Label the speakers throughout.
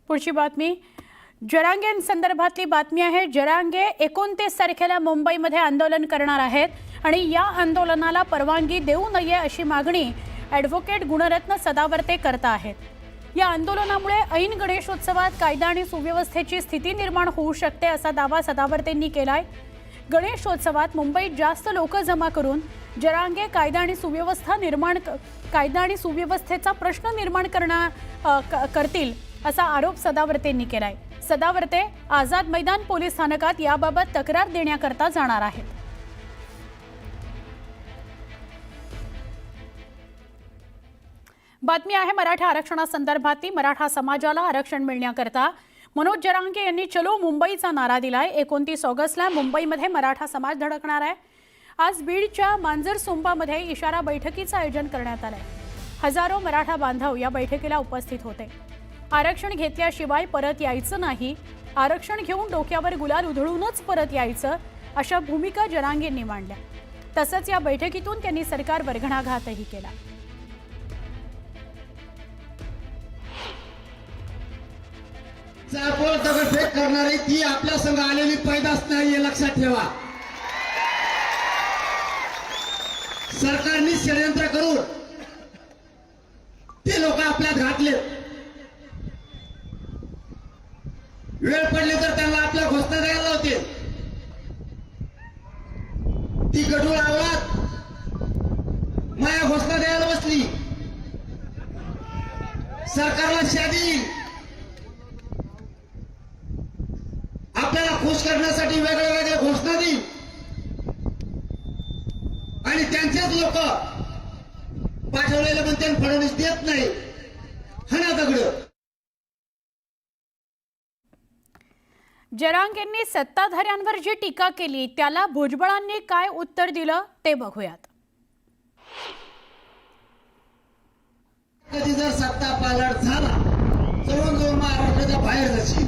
Speaker 1: पुढची बातमी जरांगेंसंदर्भातली बातमी आहे। जरांगे 29 तारखेला मुंबईमध्ये आंदोलन करणार आहेत आणि या आंदोलनाला परवानगी देऊ नये अशी मागणी ॲडव्होकेट गुणरत्न सदावर्ते करत आहेत। या आंदोलनामुळे ऐन गणेशोत्सवात कायदा आणि सुव्यवस्थेची स्थिती निर्माण होऊ शकते असा दावा सदावर्तेंनी केलाय। गणेशोत्सवात मुंबईत जास्त लोक जमा करून जरांगे कायदा आणि सुव्यवस्थेचा प्रश्न निर्माण करतील असा आरोप सदावर्तेंनी केलाय। सदावर्ते आझाद मैदान पोलीस स्थानकात याबाबत तक्रार देण्याकरता जाणार आहेत। बातमी आहे मराठा आरक्षणासंदर्भातली। मराठा समाजाला आरक्षण मिळण्याकरता मनोज जरांगे यांनी चलो मुंबईचा नारा दिलाय। 29 ऑगस्टला मुंबईमध्ये मराठा समाज धडकणार आहे। आज बीडच्या मांजरसुंपामध्ये इशारा बैठकीचं आयोजन करण्यात आलंय। हजारो मराठा बांधव या बैठकीला उपस्थित होते। आरक्षण घेतल्याशिवाय परत यायचं नाही, आरक्षण घेऊन डोक्यावर गुलाल उधळूनच परत यायचं अशा भूमिका जरांगेंनी मांडल्या। तसंच या बैठकीतून त्यांनी सरकारवर घणाघातही केला।
Speaker 2: चापोळ दगडफेक करणारी ती आपल्या संघ आलेली पैदास नाही हे लक्षात ठेवा। सरकारने षडयंत्र करून ते लोक आपल्यात घातले। वेळ पडली तर त्यांना आपल्या घोषणा द्यायला लावते। ती गढूळ आवळात माया घोषणा द्यायला बसली। सरकारला शादी आपल्याला खुश करण्यासाठी वेगळ्या घोषणा देईल आणि त्यांचेच लोक पाठवलेले म्हणते फडणवीस देत नाही। हना दगड।
Speaker 1: जरांगेंनी सत्ताधाऱ्यांवर जी टीका केली त्याला भुजबळांनी काय उत्तर दिलं ते बघूयात।
Speaker 2: कधी जर सत्ता पालट झाला जवळ जवळ महाराष्ट्राच्या बाहेर जाशील।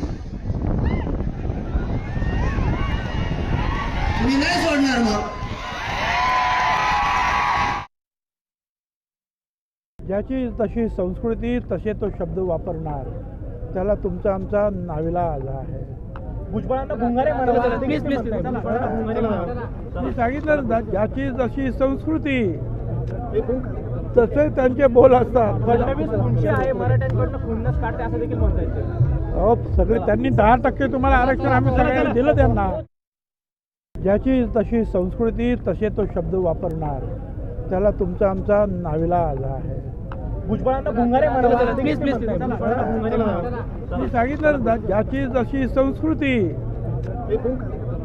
Speaker 2: मी नाही सोडणार। मग
Speaker 3: ज्याची तशी संस्कृती तसे तो शब्द वापरणार त्याला तुमचा आमचा नाविलाज आहे।
Speaker 4: भुजबळांना भुंगारे म्हणाले।
Speaker 3: मी सांगितलं ना, ज्याची जशी संस्कृती तसे त्यांचे बोल असतात।
Speaker 4: फडणवीस खुनशी आहे, मराठ्यांकडनं खुन्नस काढते असं देखील म्हणता येते।
Speaker 3: अहो सगळे त्यांनी 10% तुम्हाला आरक्षण आम्ही सगळ्यांना दिलं त्यांना। ज्याची तशी संस्कृती तसे तो शब्द वापरणार त्याला तुमचा आमचा नाविलाज आहे।
Speaker 4: भुजबळांना भुंगारे म्हणाले।
Speaker 3: मी सांगितलं ना, ज्याची जशी संस्कृती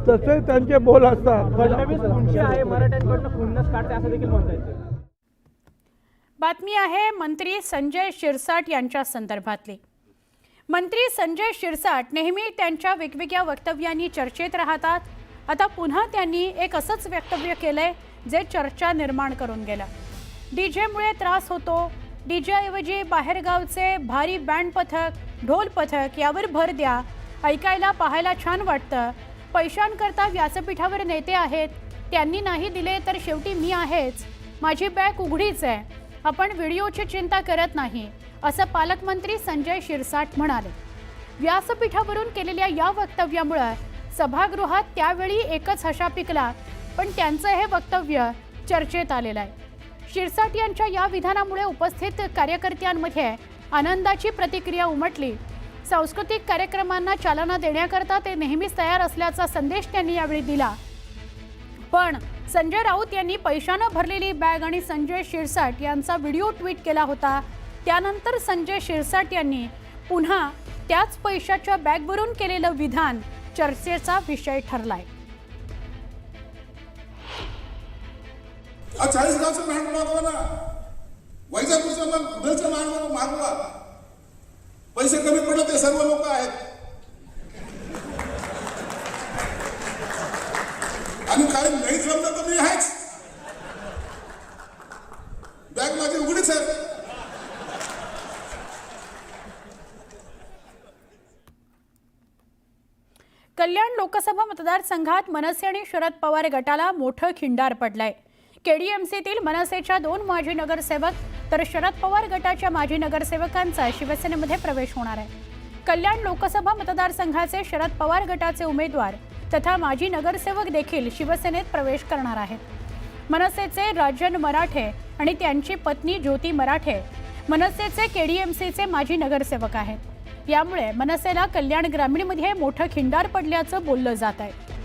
Speaker 3: तसे त्यांचे बोल असतात।
Speaker 4: फडणवीस खुनशी आहे, मराठ्यांकडनं खुन्नस काढते असं देखील म्हणता येते।
Speaker 1: बातमी आहे मंत्री संजय शिरसाट यांच्या संदर्भातली। मंत्री संजय शिरसाट नेहमी त्यांच्या वेगवेगळ्या वक्तव्यांनी चर्चेत राहतात। आता पुन्हा त्यांनी एक असंच वक्तव्य केलंय जे चर्चा निर्माण करून गेलं। डीजेमुळे त्रास होतो, डीजेऐवजी बाहेरगावचे भारी बँड पथक, ढोल पथक यावर भर द्या, ऐकायला पाहायला छान वाटतं। पैशांकरता व्यासपीठावर नेते आहेत, त्यांनी नाही दिले तर शेवटी मी आहेच, माझी बॅग उघडीच आहे, आपण व्हिडिओची चिंता करत नाही असं पालकमंत्री संजय शिरसाट म्हणाले। व्यासपीठावरून केलेल्या या वक्तव्यामुळे सभागृहात त्यावेळी एकच हशा पिकला, पण त्यांचं हे वक्तव्य चर्चेत आलेलं आहे। शिरसाट यांच्या या विधानामुळे उपस्थित कार्यकर्त्यांमध्ये आनंदाची प्रतिक्रिया उमटली। सांस्कृतिक कार्यक्रमांना चालना देण्याकरता ते नेहमीच तयार असल्याचा संदेश त्यांनी यावेळी दिला। पण संजय राऊत यांनी पैशानं भरलेली बॅग आणि संजय शिरसाट यांचा व्हिडिओ ट्विट केला होता। त्यानंतर संजय शिरसाट यांनी पुन्हा त्याच पैशाच्या बॅगवरून केलेलं विधान चर्चेचा विषय ठरलाय।
Speaker 5: 40 गावचं बँड मागवा ना, वैजापूरचं मागवा, पैसे कमी पडले ते सर्व लोक आहेत। आणि काही नाही जमलं तर मी आहेच, बॅग माझी उघडीच आहे।
Speaker 1: कल्याण लोकसभा मतदारसंघात मनसे आणि शरद पवार गटाला मोठं खिंडार पडलंय। केडीएमसीतील मनसेच्या 2 माजी नगरसेवक तर शरद पवार गटाच्या माजी नगरसेवकांचा शिवसेनेमध्ये प्रवेश होणार आहे। कल्याण लोकसभा मतदारसंघाचे शरद पवार गटाचे उमेदवार तथा माजी नगरसेवक देखील शिवसेनेत प्रवेश करणार आहेत। मनसेचे राजन मराठे आणि त्यांची पत्नी ज्योती मराठे मनसेचे केडीएमसीचे माजी नगरसेवक आहेत। यामुळे मनसेला कल्याण ग्रामीणमध्ये मोठं खिंडार पडल्याचं बोललं जात आहे।